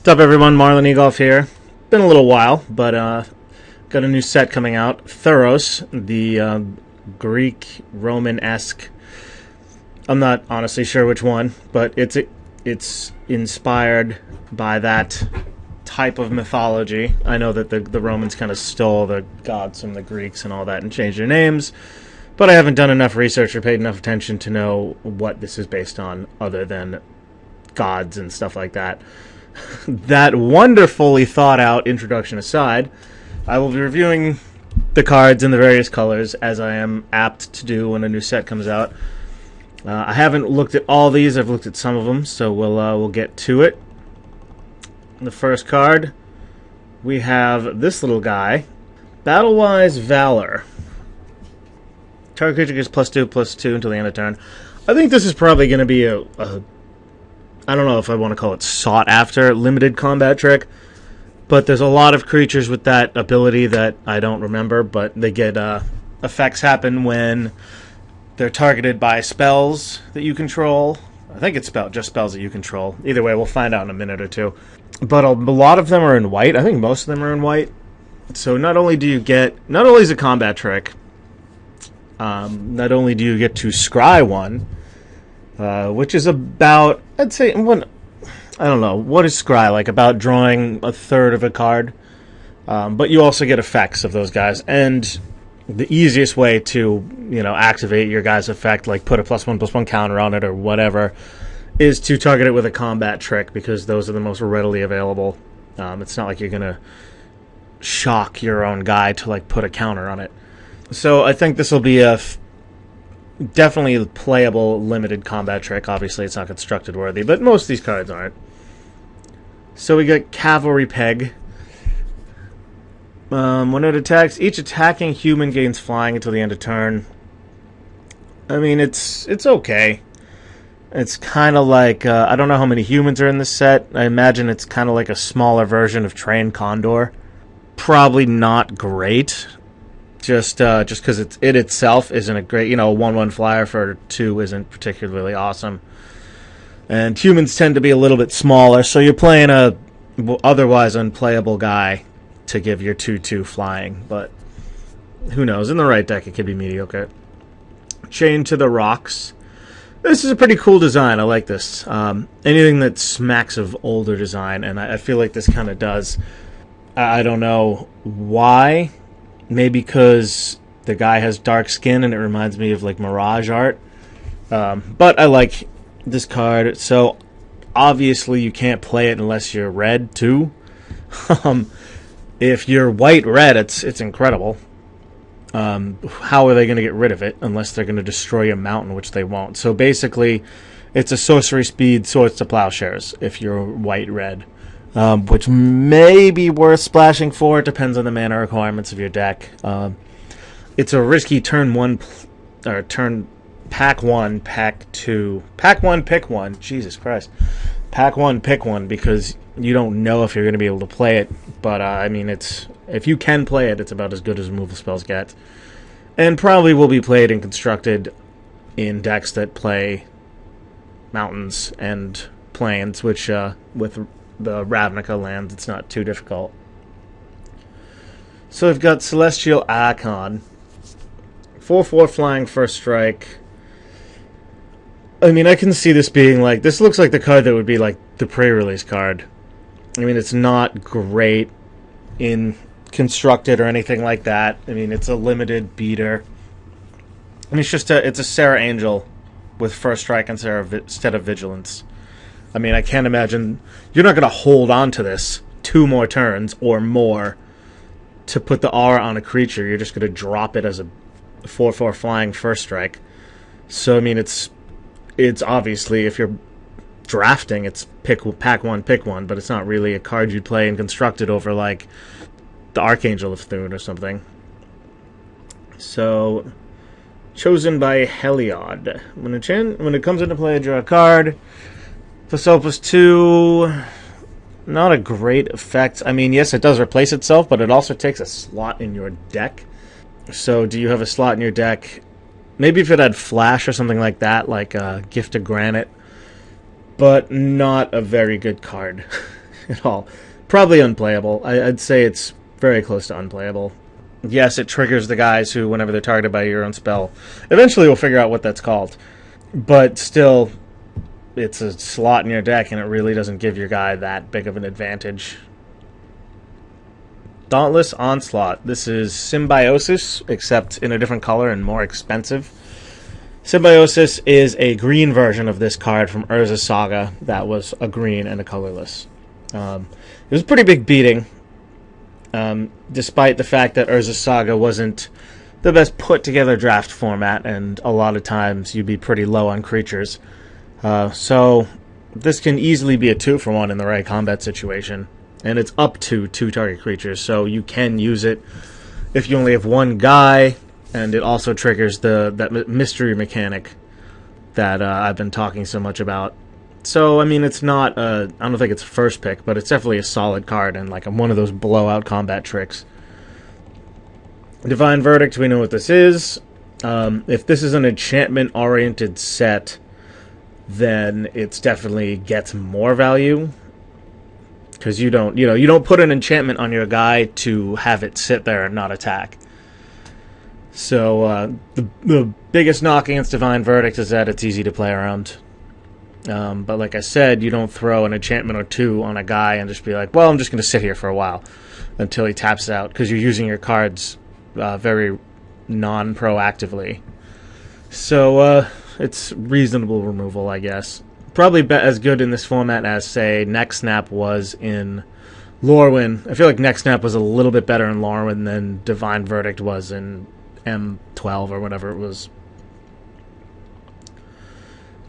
What's up, everyone? Marlon Egolf here. Been a little while, but got a new set coming out. Theros, the Greek Roman-esque. I'm not honestly sure which one, but it's inspired by that type of mythology. I know that the Romans kind of stole the gods from the Greeks and all that and changed their names, but I haven't done enough research or paid enough attention to know what this is based on other than gods and stuff like that. That wonderfully thought out introduction aside, I will be reviewing the cards in the various colors as I am apt to do when a new set comes out. I haven't looked at all these. I've looked at some of them, so we'll get to it. The first card, we have this little guy, Battlewise Valor. Target creature gets +2/+2 until the end of turn. I think this is probably going to be a I don't know if I want to call it sought-after limited combat trick, but there's a lot of creatures with that ability that I don't remember, but they get effects happen when they're targeted by spells that you control. I think it's just spells that you control. Either way, we'll find out in a minute or two. But a lot of them are in white. I think most of them are in white. So not only is it a combat trick, not only do you get to scry one, which is about, I'd say, I don't know, what is scry? Like about drawing a third of a card. But you also get effects of those guys. And the easiest way to, activate your guy's effect, like put a +1/+1 counter on it or whatever, is to target it with a combat trick, because those are the most readily available. It's not like you're going to shock your own guy to, put a counter on it. So I think this will be a definitely a playable limited combat trick. Obviously, it's not constructed worthy, but most of these cards aren't. So we got Cavalry Peg. When it attacks, each attacking human gains flying until the end of turn. I mean, it's okay. It's kind of like, I don't know how many humans are in this set. I imagine it's kind of like a smaller version of Trained Condor. Probably not great. Just because it itself isn't a great, a 1/1 flyer for 2 isn't particularly awesome. And humans tend to be a little bit smaller, so you're playing a otherwise unplayable guy to give your 2/2 flying. But who knows? In the right deck, it could be mediocre. Chained to the Rocks. This is a pretty cool design. I like this. Anything that smacks of older design, and I feel like this kind of does. I don't know why. Maybe because the guy has dark skin and it reminds me of Mirage art. But I like this card. So obviously you can't play it unless you're red too. If you're white-red, it's incredible. How are they going to get rid of it unless they're going to destroy a mountain, which they won't? So basically it's a sorcery speed Swords to Plowshares if you're white-red. Which may be worth splashing for. It depends on the mana requirements of your deck. It's a risky pack 1, pack 2. Pack 1, pick 1. Jesus Christ. Pack 1, pick 1, because you don't know if you're going to be able to play it. But, if you can play it, it's about as good as removal spells get. And probably will be played and constructed in decks that play mountains and plains, which, with the Ravnica lands, it's not too difficult. So we've got Celestial Archon. 4/4 flying, first strike. I mean, I can see this being this looks like the card that would be the pre-release card. I mean, it's not great in constructed or anything like that. I mean, it's a limited beater. I mean, it's a Sarah Angel with first strike instead of Vigilance. I mean, I can't imagine you're not going to hold on to this 2 more turns or more to put the aura on a creature. You're just going to drop it as a 4/4 flying first strike. So I mean, it's obviously, if you're drafting, it's pack 1, pick 1, but it's not really a card you'd play and constructed over the Archangel of Thune or something. So chosen by Heliod. When it comes into play, draw a card. +2, not a great effect. I mean, yes, it does replace itself, but it also takes a slot in your deck. So do you have a slot in your deck? Maybe if it had Flash or something like that, like Gift of Granite, but not a very good card. at all. Probably unplayable. I'd say it's very close to unplayable. Yes, it triggers the guys who, whenever they're targeted by your own spell, eventually we'll figure out what that's called. But still, it's a slot in your deck, and it really doesn't give your guy that big of an advantage. Dauntless Onslaught. This is Symbiosis, except in a different color and more expensive. Symbiosis is a green version of this card from Urza's Saga that was a green and a colorless. It was a pretty big beating, despite the fact that Urza's Saga wasn't the best put-together draft format, and a lot of times you'd be pretty low on creatures. So this can easily be a 2-for-1 in the right combat situation. And it's up to 2 target creatures, so you can use it if you only have one guy, and it also triggers that mystery mechanic that I've been talking so much about. So, I mean, it's not, I don't think it's first pick, but it's definitely a solid card, and like one of those blowout combat tricks. Divine Verdict, we know what this is. If this is an enchantment-oriented set, then it's definitely gets more value. Because you don't put an enchantment on your guy to have it sit there and not attack. So the biggest knock against Divine Verdict is that it's easy to play around. But like I said, you don't throw an enchantment or 2 on a guy and just be like, well, I'm just going to sit here for a while until he taps out, because you're using your cards very non-proactively. So it's reasonable removal, I guess. Probably as good in this format as, say, Neck Snap was in Lorwyn. I feel like Neck Snap was a little bit better in Lorwyn than Divine Verdict was in M12 or whatever it was.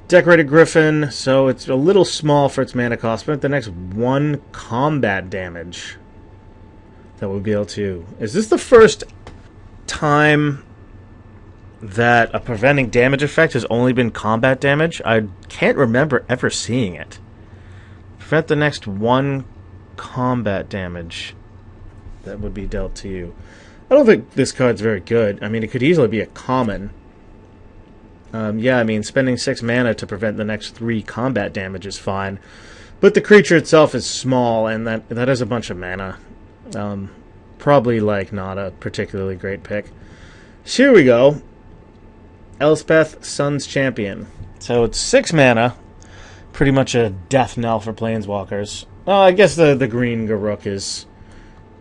Decorated Griffin, so it's a little small for its mana cost, but the next 1 combat damage that we'll be able to... Is this the first time that a preventing damage effect has only been combat damage? I can't remember ever seeing it. Prevent the next 1 combat damage that would be dealt to you. I don't think this card's very good. I mean, it could easily be a common. Yeah, I mean, spending 6 mana to prevent the next 3 combat damage is fine. But the creature itself is small, and that is a bunch of mana. Probably, like, not a particularly great pick. So here we go. Elspeth, Sun's Champion. So it's 6 mana. Pretty much a death knell for Planeswalkers. Oh, I guess the green Garruk is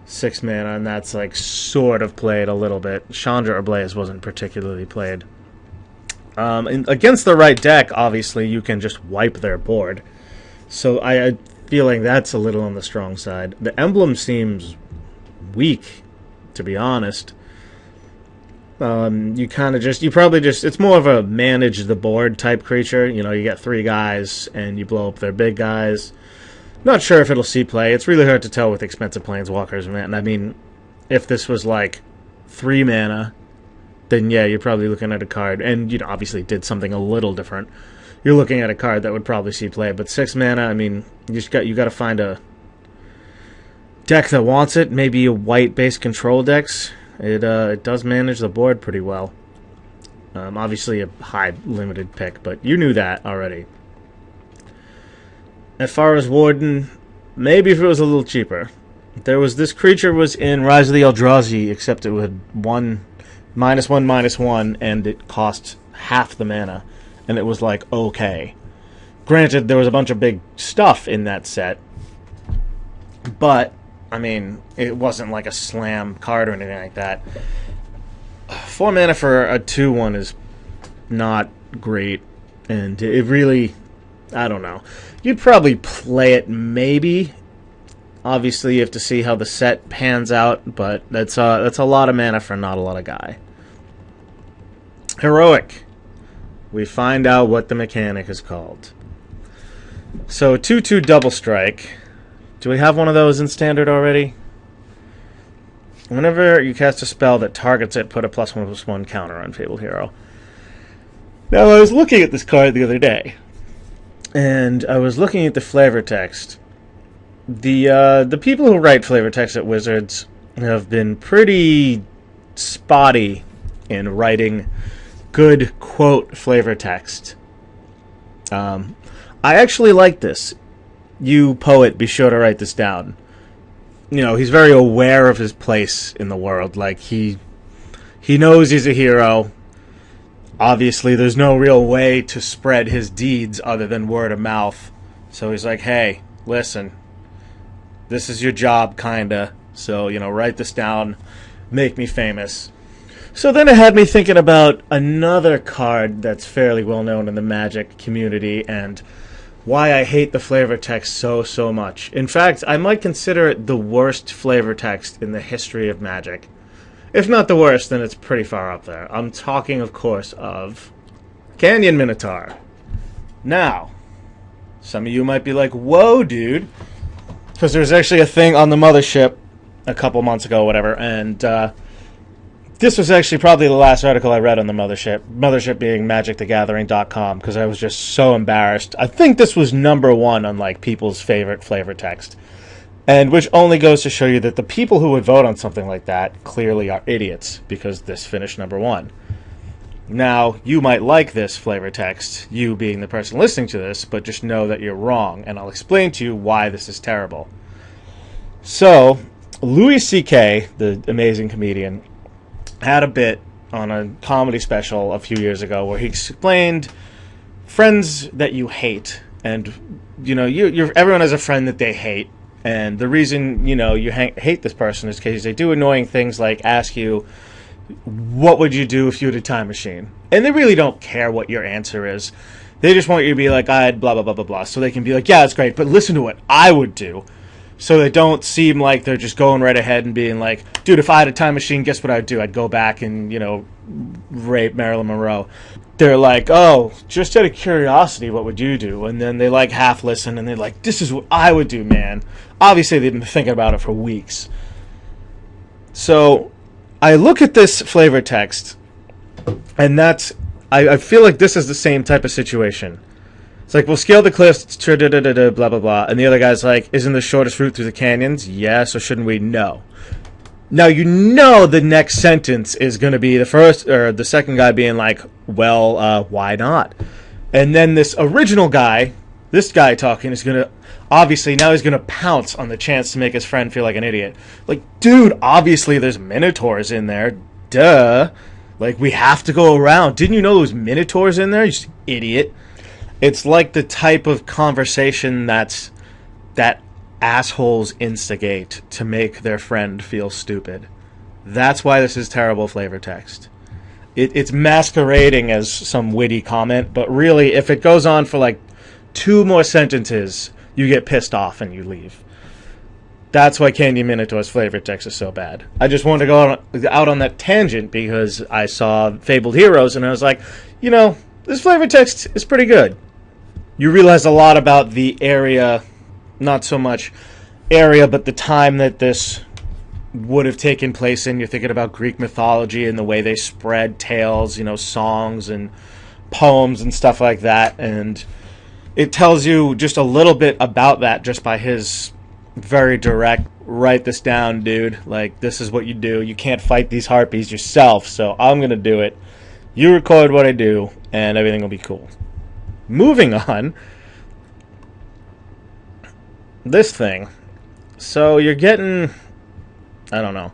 6 mana, and that's like sort of played a little bit. Chandra Ablaze wasn't particularly played. And against the right deck, obviously, you can just wipe their board. So I feel like that's a little on the strong side. The emblem seems weak, to be honest. It's more of a manage the board type creature. You know, you get 3 guys and you blow up their big guys. Not sure if it'll see play. It's really hard to tell with expensive Planeswalkers, man. I mean, if this was like 3 mana, then yeah, you're probably looking at a card, and you know, obviously did something a little different. You're looking at a card that would probably see play. But 6 mana, I mean, you got to find a deck that wants it. Maybe a white-based control decks. It does manage the board pretty well. Obviously a high limited pick, but you knew that already. Ephara's Warden, maybe if it was a little cheaper. This creature was in Rise of the Eldrazi, except it had -1/-1/-1, and it cost half the mana, and it was like okay. Granted, there was a bunch of big stuff in that set, but I mean, it wasn't like a slam card or anything like that. 4 mana for a 2/1 is not great, and it really, I don't know. You'd probably play it, maybe. Obviously, you have to see how the set pans out, but that's a lot of mana for not a lot of guy. Heroic. We find out what the mechanic is called. So, 2/2 double strike. Do we have one of those in Standard already? Whenever you cast a spell that targets it, put a +1/+1 counter on Fabled Hero. Now, I was looking at this card the other day, and I was looking at the flavor text. The people who write flavor text at Wizards have been pretty spotty in writing good quote flavor text. I actually like this. You, poet, be sure to write this down. You know, he's very aware of his place in the world. Like, he knows he's a hero. Obviously, there's no real way to spread his deeds other than word of mouth. So he's like, hey, listen, this is your job, kinda. So, you know, write this down, make me famous. So then it had me thinking about another card that's fairly well known in the Magic community and why I hate the flavor text so much. In fact, I might consider it the worst flavor text in the history of Magic. If not the worst, then it's pretty far up there. I'm talking, of course, of Canyon Minotaur. Now, some of you might be like, whoa, dude. Because there's actually a thing on the Mothership a couple months ago, whatever, and this was actually probably the last article I read on the Mothership. Mothership being magicthegathering.com, because I was just so embarrassed. I think this was #1 on, like, people's favorite flavor text. And which only goes to show you that the people who would vote on something like that clearly are idiots, because this finished #1. Now, you might like this flavor text, you being the person listening to this, but just know that you're wrong, and I'll explain to you why this is terrible. So, Louis C.K., the amazing comedian, had a bit on a comedy special a few years ago where he explained friends that you hate, and, you know, everyone has a friend that they hate. And the reason, you know, you hate this person is because they do annoying things like ask you, what would you do if you had a time machine? And they really don't care what your answer is. They just want you to be like, I'd blah, blah, blah, blah, blah. So they can be like, yeah, that's great, but listen to what I would do. So they don't seem like they're just going right ahead and being like, dude, if I had a time machine, guess what I'd do? I'd go back and, you know, rape Marilyn Monroe. They're like, oh, just out of curiosity, what would you do? And then they, like, half listen, and they're like, this is what I would do, man. Obviously, they've been thinking about it for weeks. So I look at this flavor text, and I feel like this is the same type of situation. It's like, we'll scale the cliffs, blah, blah, blah. And the other guy's like, isn't the shortest route through the canyons? Yeah, so shouldn't we? No. Now, you know the next sentence is going to be the first, or the second guy being like, well, why not? And then this original guy, this guy talking, is going to, obviously, now he's going to pounce on the chance to make his friend feel like an idiot. Like, dude, obviously there's minotaurs in there. Duh. Like, we have to go around. Didn't you know there was minotaurs in there? You just idiot. It's like the type of conversation that assholes instigate to make their friend feel stupid. That's why this is terrible flavor text. It's masquerading as some witty comment, but really, if it goes on for like 2 more sentences, you get pissed off and you leave. That's why Candy Minotaur's flavor text is so bad. I just wanted to go out on that tangent because I saw Fabled Heroes and I was like, you know, this flavor text is pretty good. You realize a lot about the area, not so much area, but the time that this would have taken place in. You're thinking about Greek mythology and the way they spread tales, you know, songs and poems and stuff like that. And it tells you just a little bit about that just by his very direct, write this down, dude. Like, this is what you do. You can't fight these harpies yourself, so I'm going to do it. You record what I do, and everything will be cool. Moving on. This thing. So you're getting, I don't know.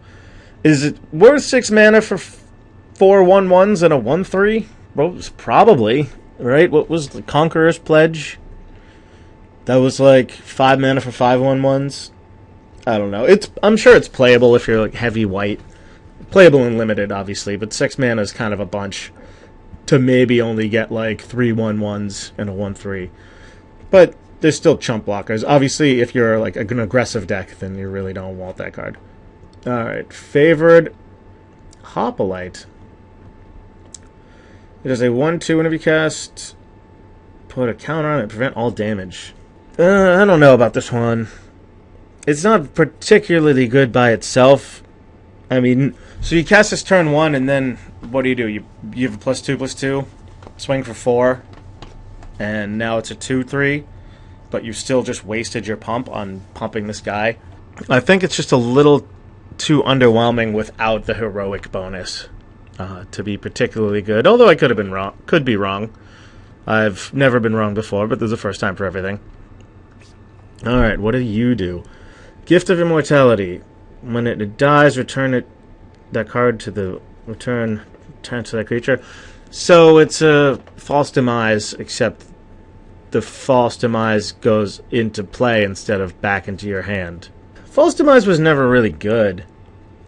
Is it worth 6 mana for 4 1/1s and a 1/3? Well, probably, right? What was the Conqueror's Pledge? That was like 5 mana for 5 1/1s. I don't know. I'm sure it's playable if you're like heavy white. Playable and limited, obviously, but 6 mana is kind of a bunch to maybe only get like 3 1/1s and a 1/3. But there's still chump blockers. Obviously, if you're like an aggressive deck, then you really don't want that card. Alright, Favored Hoplite. It is a 1/2 whenever you cast. Put a counter on it, prevent all damage. I don't know about this one. It's not particularly good by itself. I mean, so you cast this turn 1, and then what do? You have a +2/+2, swing for 4, and now it's a 2/3, but you still just wasted your pump on pumping this guy. I think it's just a little too underwhelming without the heroic bonus to be particularly good. Although I could be wrong. I've never been wrong before, but there's a first time for everything. Alright, what do you do? Gift of Immortality. When it dies, return that card to the return to that creature. So it's a false demise, except the false demise goes into play instead of back into your hand. False demise was never really good.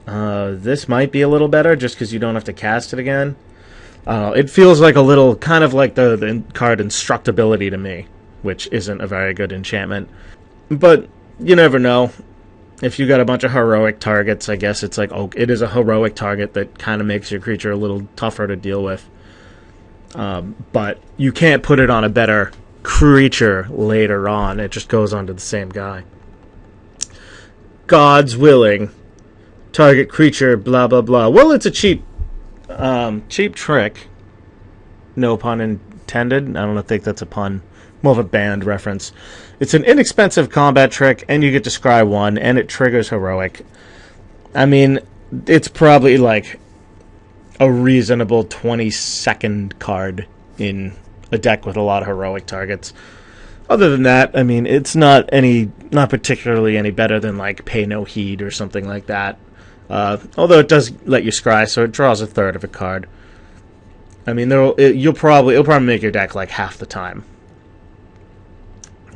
This might be a little better just because you don't have to cast it again. It feels like a little, kind of like the card Instructability to me, which isn't a very good enchantment. But you never know. If you got a bunch of heroic targets, I guess it's like, oh, it is a heroic target that kind of makes your creature a little tougher to deal with. But you can't put it on a better creature later on. It just goes onto the same guy. God's willing. Target creature, blah, blah, blah. Well, it's a cheap trick. No pun intended. I don't think that's a pun. More of a band reference. It's an inexpensive combat trick, and you get to scry 1, and it triggers heroic. I mean, it's probably like a reasonable 22nd card in a deck with a lot of heroic targets. Other than that, I mean, it's not particularly any better than like Pay No Heed or something like that. Although it does let you scry, so it draws a third of a card. I mean, it'll probably make your deck like half the time.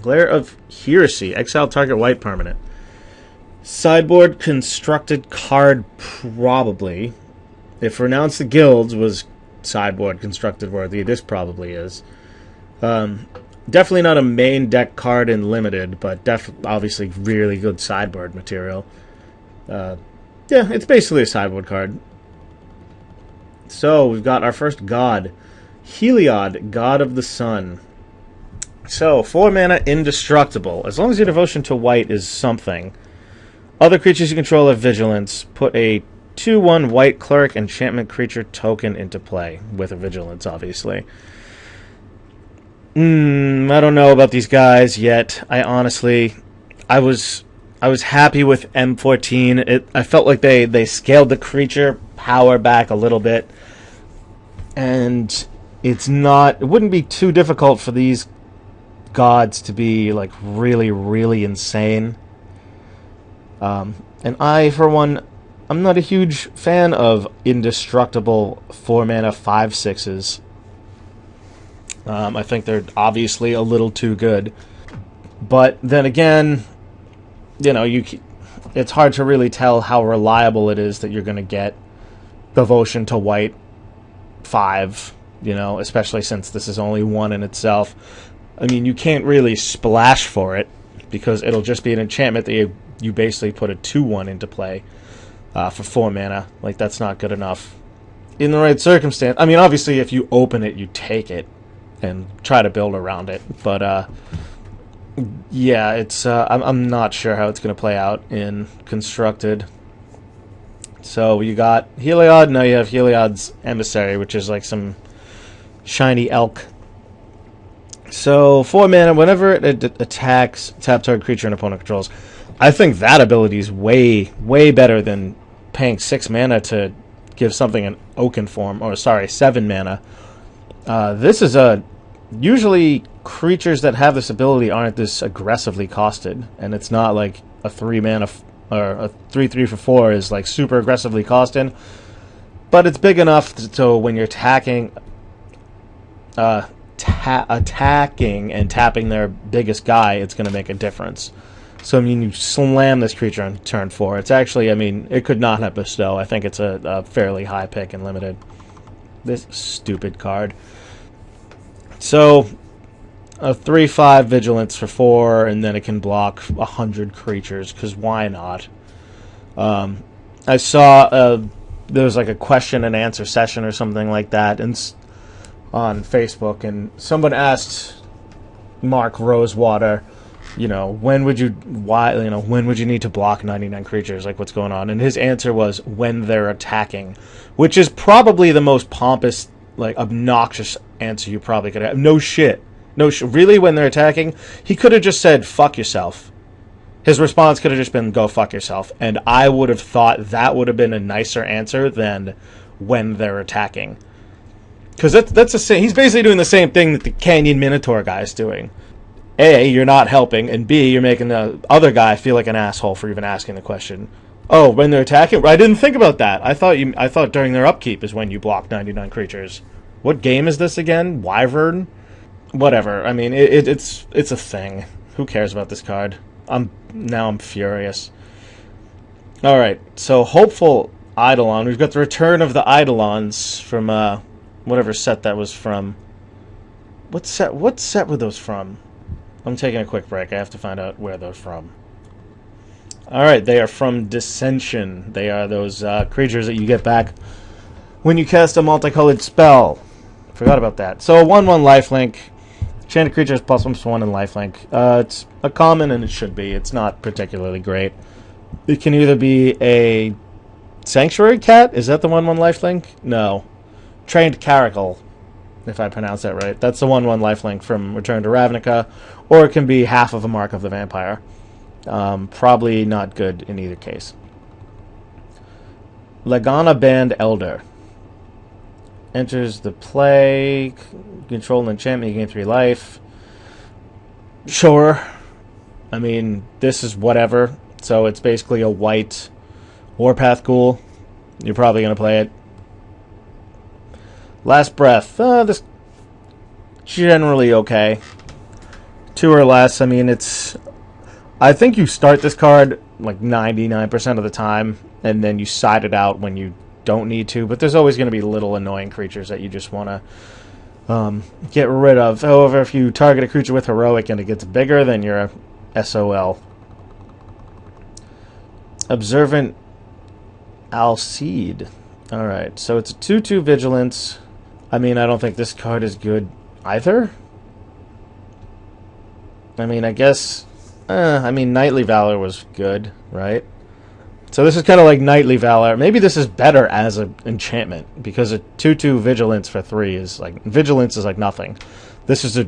Glare of Heresy. Exile target white permanent. Sideboard constructed card, probably. If Renounce the Guilds was sideboard constructed worthy, this probably is. Definitely not a main deck card in Limited, but obviously really good sideboard material. Yeah, it's basically a sideboard card. So, we've got our first god. Heliod, God of the Sun. So, 4 mana, indestructible. As long as your devotion to white is something. Other creatures you control have vigilance. Put a 2/1 white cleric enchantment creature token into play. With a vigilance, obviously. I don't know about these guys yet. I was happy with M14. I felt like they scaled the creature power back a little bit. And it wouldn't be too difficult for these gods to be like really, really insane. And I, for one, I'm not a huge fan of indestructible 4 mana 5/6s. I think they're obviously a little too good. But then again, you know, it's hard to really tell how reliable it is that you're going to get devotion to white 5, you know, especially since this is only 1 in itself. I mean, you can't really splash for it because it'll just be an enchantment that you basically put a 2/1 into play for 4 mana. Like, that's not good enough. In the right circumstance, I mean, obviously, if you open it, you take it and try to build around it. But, yeah, I'm not sure how it's going to play out in Constructed. So you got Heliod, now you have Heliod's Emissary, which is like some shiny elk. So 4 mana, whenever it attacks, tap target creature and opponent controls. I think that ability is way, way better than paying 6 mana to give something an Oaken form, or sorry, 7 mana. This is usually creatures that have this ability aren't this aggressively costed, and it's not like a 3 mana or a 3/3 for 4 is like super aggressively costed, but it's big enough so when you're attacking and tapping their biggest guy, it's going to make a difference. So I mean, you slam this creature on turn 4. It's actually, I mean, it could not have bestow. I think it's a fairly high pick in Limited. This stupid card. So a 3/5 vigilance for 4, and then it can block 100 creatures, because why not? I saw there was like a question and answer session or something like that on Facebook, and someone asked Mark Rosewater, when would you need to block 99 creatures? Like, what's going on? And his answer was when they're attacking, which is probably the most pompous, like, obnoxious answer you probably could have. No shit. Really, when they're attacking? He could have just said, fuck yourself. His response could have just been, go fuck yourself. And I would have thought that would have been a nicer answer than when they're attacking. Because that's he's basically doing the same thing that the Canyon Minotaur guy is doing. A, you're not helping, and B, you're making the other guy feel like an asshole for even asking the question. Oh, when they're attacking? I didn't think about that. I thought during their upkeep is when you block 99 creatures. What game is this again? Wyvern? Whatever. I mean, it's a thing. Who cares about this card? I'm furious. All right, so Hopeful Eidolon. We've got the return of the Eidolons from whatever set that was from. What set were those from? I'm taking a quick break. I have to find out where they're from. All right, they are from Dissension. They are those creatures that you get back when you cast a multicolored spell. Forgot about that. So a 1/1 lifelink. Enchanted creatures +1/+1 in lifelink. It's a common, and it should be. It's not particularly great. It can either be a Sanctuary Cat. Is that the 1/1 lifelink? No. Trained Caracal, if I pronounce that right. That's the 1/1 lifelink from Return to Ravnica. Or it can be half of a Mark of the Vampire. Probably not good in either case. Lagana Band Elder. Enters the play. Control an enchantment. You gain 3 life. Sure. I mean, this is whatever. So it's basically a white Warpath Ghoul. You're probably going to play it. Last Breath. This generally okay. 2 or less. I mean, I think you start this card like 99% of the time, and then you side it out when you don't need to. But there's always going to be little annoying creatures that you just want to get rid of. However, if you target a creature with Heroic and it gets bigger, then you're a SOL. Observant Alseid. Alright, so it's a 2/2 Vigilance. I mean, I don't think this card is good either. I mean, I guess... Knightly Valor was good, right? So this is kind of like Knightly Valor. Maybe this is better as an enchantment, because a 2/2 Vigilance for 3 is like... Vigilance is like nothing. This is a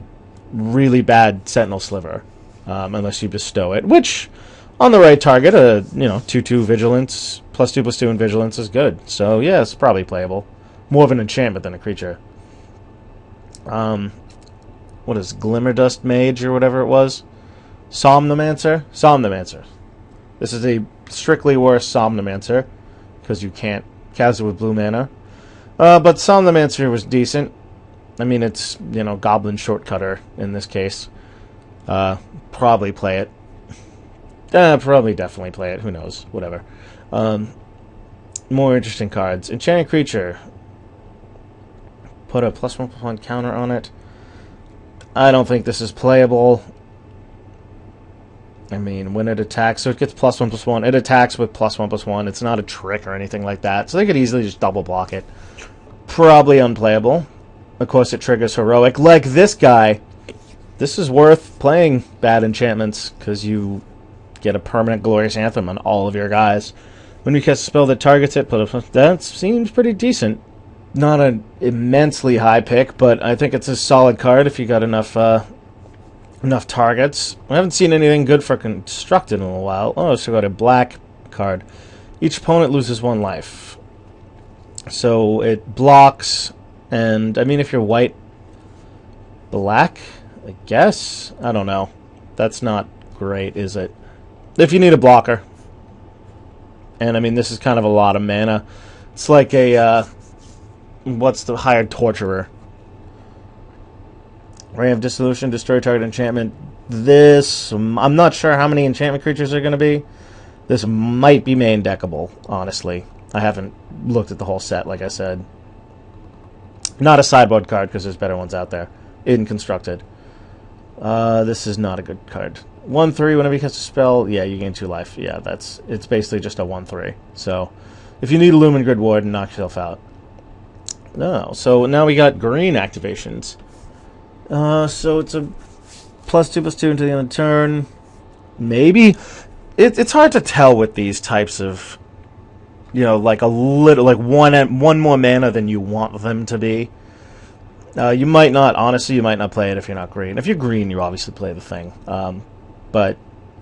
really bad Sentinel Sliver, unless you bestow it, which... On the right target, 2/2 Vigilance, +2/+2 in Vigilance is good. So, yeah, it's probably playable. More of an enchantment than a creature. What is Glimmerdust Mage or whatever it was? Somnomancer? Somnomancer. This is a strictly worse Somnomancer, because you can't cast it with blue mana. But Somnomancer was decent. I mean, it's, Goblin Shortcutter in this case. Probably play it. Probably definitely play it. Who knows? Whatever. More interesting cards. Enchanted Creature. Put a +1/+1 counter on it. I don't think this is playable. I mean, when it attacks, so it gets +1/+1. It attacks with +1/+1. It's not a trick or anything like that. So they could easily just double block it. Probably unplayable. Of course, it triggers Heroic. Like this guy. This is worth playing bad enchantments, because you... get a permanent Glorious Anthem on all of your guys. When you cast a spell that targets it, that seems pretty decent. Not an immensely high pick, but I think it's a solid card if you got enough targets. I haven't seen anything good for Constructed in a while. Oh, so got a black card. Each opponent loses 1 life. So it blocks, and I mean, if you're white, black, I guess? I don't know. That's not great, is it? If you need a blocker. And, I mean, this is kind of a lot of mana. It's like a, what's the Hired Torturer? Ray of Dissolution, destroy target enchantment. This, I'm not sure how many enchantment creatures are going to be. This might be main deckable, honestly. I haven't looked at the whole set, like I said. Not a sideboard card, because there's better ones out there. In Constructed. This is not a good card. 1/3, whenever you cast a spell, yeah, you gain 2 life. Yeah, it's basically just a 1/3. So, if you need a Lumen Grid Warden, knock yourself out. No, so now we got green activations. So it's a +2/+2 until the end of the turn. Maybe. It's hard to tell with these types of, like a little, like one more mana than you want them to be. You might not, honestly, you might not play it if you're not green. If you're green, you obviously play the thing. But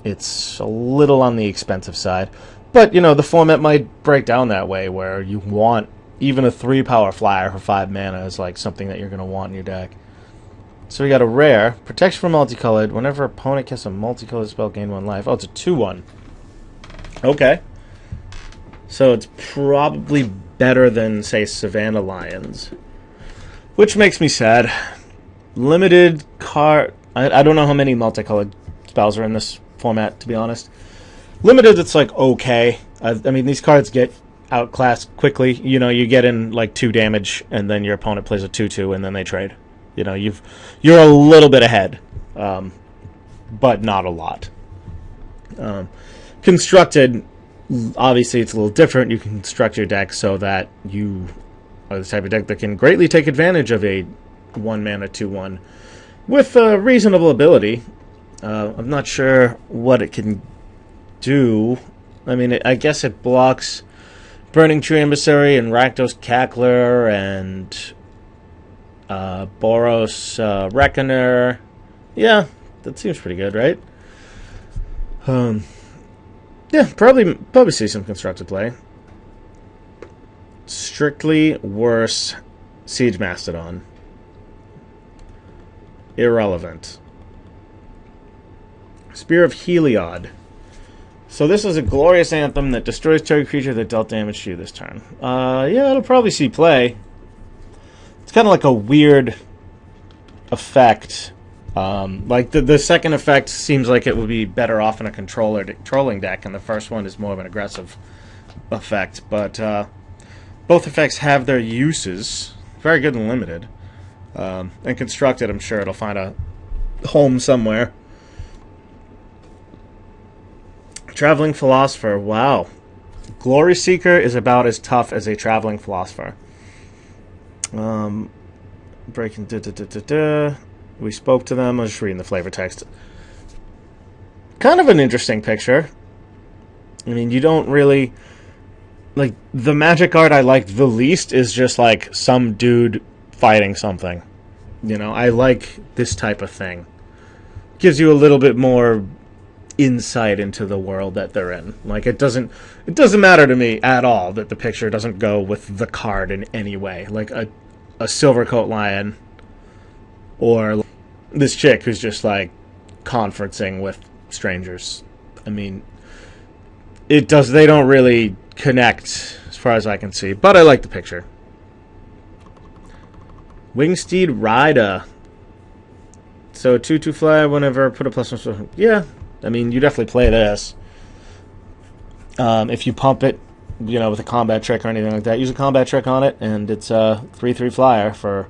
it's a little on the expensive side. But, the format might break down that way, where you want even a 3-power flyer for 5 mana is like something that you're going to want in your deck. So we got a rare. Protection from multicolored. Whenever opponent casts a multicolored spell, gain 1 life. Oh, it's a 2/1. Okay. So it's probably better than, say, Savannah Lions. Which makes me sad. Limited card... I don't know how many multicolored spells are in this format, to be honest. Limited, it's like, okay. I mean, these cards get outclassed quickly. You know, you get in, like, 2 damage, and then your opponent plays a 2/2, and then they trade. You know, you're a little bit ahead, but not a lot. Constructed, obviously it's a little different. You can construct your deck so that you are the type of deck that can greatly take advantage of a 1-mana 2/1 with a reasonable ability. I'm not sure what it can do. I mean, I guess it blocks Burning Tree Emissary and Rakdos Cackler and Boros Reckoner. Yeah, that seems pretty good, right? Yeah, probably see some constructed play. Strictly worse Siege Mastodon. Irrelevant. Spear of Heliod. So this is a glorious anthem that destroys target creature that dealt damage to you this turn. Yeah, it'll probably see play. It's kind of like a weird effect. Like the second effect seems like it would be better off in a controlling deck, and the first one is more of an aggressive effect. But both effects have their uses. Very good and limited. And constructed, I'm sure it'll find a home somewhere. Traveling Philosopher. Wow. Glory Seeker is about as tough as a Traveling Philosopher. Breaking... We spoke to them. I was just reading the flavor text. Kind of an interesting picture. I mean, you don't really... Like, the magic art I liked the least is just, like, some dude fighting something. You know, I like this type of thing. Gives you a little bit more insight into the world that they're in. Like, it doesn't matter to me at all that the picture doesn't go with the card in any way. Like, a Silvercoat Lion... Or this chick who's just, like, conferencing with strangers. I mean, they don't really connect, as far as I can see. But I like the picture. Wingsteed Rider. So, a 2/2 fly, whenever, put a +1... Yeah, I mean, you definitely play this. If you pump it, you know, with a combat trick or anything like that, use a combat trick on it, and it's a 3/3 flyer for...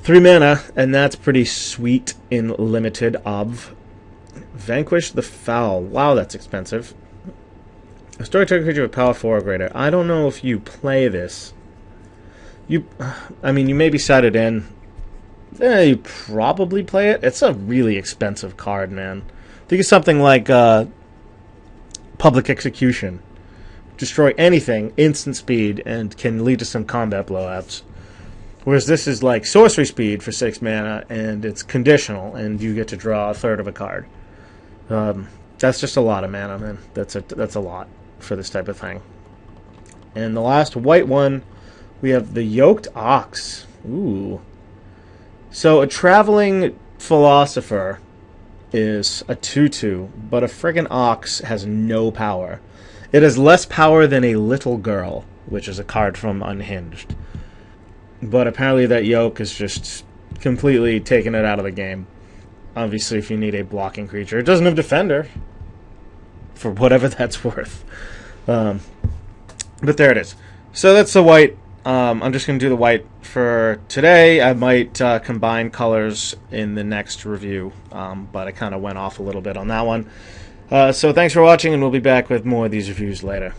3 mana, and that's pretty sweet in limited of. Vanquish the Foul. Wow, that's expensive. Historic target creature with power 4 or greater. I don't know if you play this. I mean, you may be sided in. You probably play it. It's a really expensive card, man. Think of something like Public Execution. Destroy anything, instant speed, and can lead to some combat blowouts. Whereas this is like sorcery speed for 6 mana, and it's conditional, and you get to draw a third of a card. That's just a lot of mana, man. That's a lot for this type of thing. And the last white one, we have the Yoked Ox. Ooh. So a Traveling Philosopher is a 2/2, but a friggin' Ox has no power. It has less power than a Little Girl, which is a card from Unhinged. But apparently that yoke is just completely taking it out of the game. Obviously, if you need a blocking creature. It doesn't have Defender. For whatever that's worth. But there it is. So that's the white. I'm just going to do the white for today. I might combine colors in the next review. But I kind of went off a little bit on that one. So thanks for watching, and we'll be back with more of these reviews later.